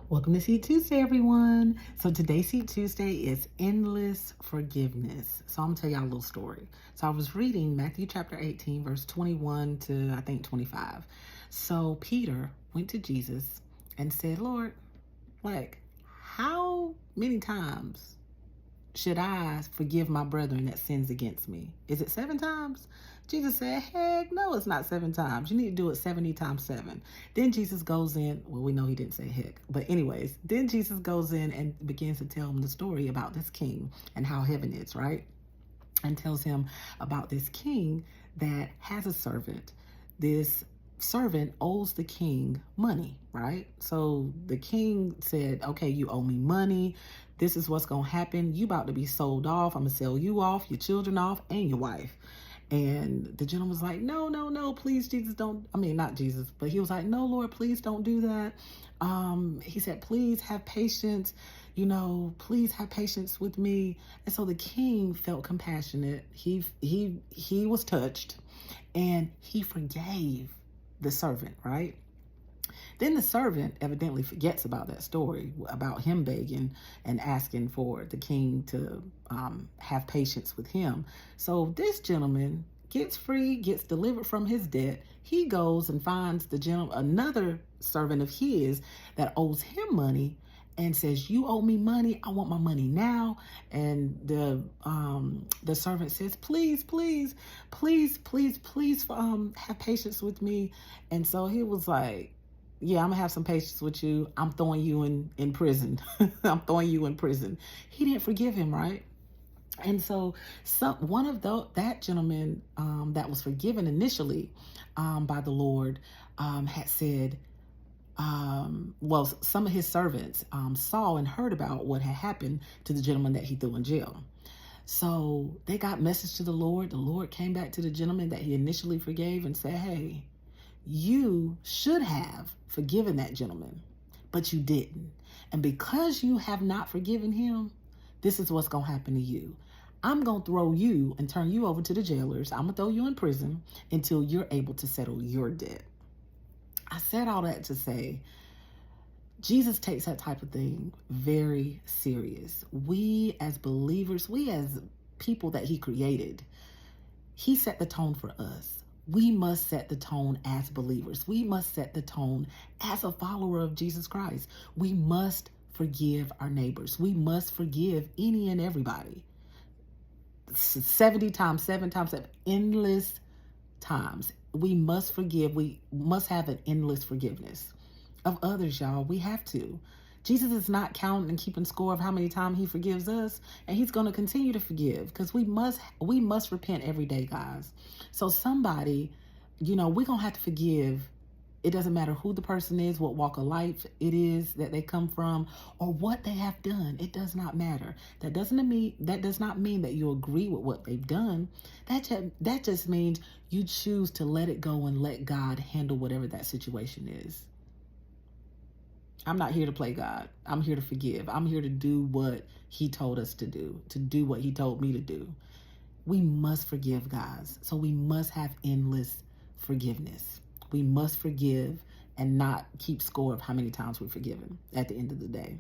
Welcome to Seed Tuesday, everyone. So today's Seed Tuesday is endless forgiveness. So I'm gonna tell y'all a little story. So I was reading Matthew chapter 18, verse 21 to I think 25. So Peter went to Jesus and said, Lord, how many times should I forgive my brethren that sins against me? Is it 7 times? Jesus said, heck no, it's not 7 times. You need to do it 70 times 7. Then Jesus goes in, well, we know he didn't say heck, but anyways, then Jesus goes in and begins to tell him the story about this king and how heaven is, right? And tells him about this king that has a servant. This servant owes the king money, right? So the king said, okay, you owe me money. This is what's going to happen. You about to be sold off. I'm going to sell you off, your children off, and your wife. And the gentleman was like, no, no, no, please, Jesus, don't. I mean, not Jesus, but he was like, no, Lord, please don't do that. He said, please have patience, please have patience with me. And so the king felt compassionate. He was touched and he forgave the servant, right? Then the servant evidently forgets about that story, about him begging and asking for the king to have patience with him. So this gentleman gets free, gets delivered from his debt. He goes and finds another servant of his that owes him money and says, you owe me money. I want my money now. And the servant says, please, please, please, please, please, have patience with me. And so he was like, yeah, I'm gonna have some patience with you. I'm throwing you in prison. I'm throwing you in prison. He didn't forgive him, right? And so one of that gentleman that was forgiven initially by the Lord had said, some of his servants saw and heard about what had happened to the gentleman that he threw in jail. So they got message to the Lord. The Lord came back to the gentleman that he initially forgave and said, hey, you should have forgiven that gentleman, but you didn't. And because you have not forgiven him, this is what's going to happen to you. I'm going to throw you and turn you over to the jailers. I'm going to throw you in prison until you're able to settle your debt. I said all that to say, Jesus takes that type of thing very serious. We as believers, we as people that he created, he set the tone for us. We must set the tone as believers. We must set the tone as a follower of Jesus Christ. We must forgive our neighbors. We must forgive any and everybody. 70 times, 7 times, 7, endless times. We must forgive. We must have an endless forgiveness of others, y'all. We have to. Jesus is not counting and keeping score of how many times he forgives us, and he's going to continue to forgive because we must repent every day, guys. So somebody, we're going to have to forgive. It doesn't matter who the person is, what walk of life it is that they come from, or what they have done. It does not matter. That does not mean that you agree with what they've done. That just means you choose to let it go and let God handle whatever that situation is. I'm not here to play God. I'm here to forgive. I'm here to do what he told us to do what he told me to do. We must forgive, guys. So we must have endless forgiveness. We must forgive and not keep score of how many times we're forgiven at the end of the day.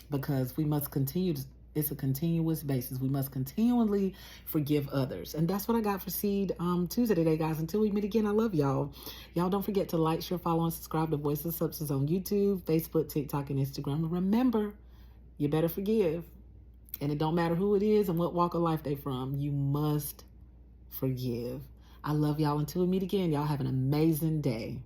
Because we must continue to, it's a continuous basis. We must continually forgive others. And that's what I got for Seed Tuesday today, guys. Until we meet again, I love y'all. Y'all don't forget to like, share, follow, and subscribe to Voice of Substance on YouTube, Facebook, TikTok, and Instagram. And remember, you better forgive. And it don't matter who it is and what walk of life they from. You must forgive. I love y'all. Until we meet again, y'all have an amazing day.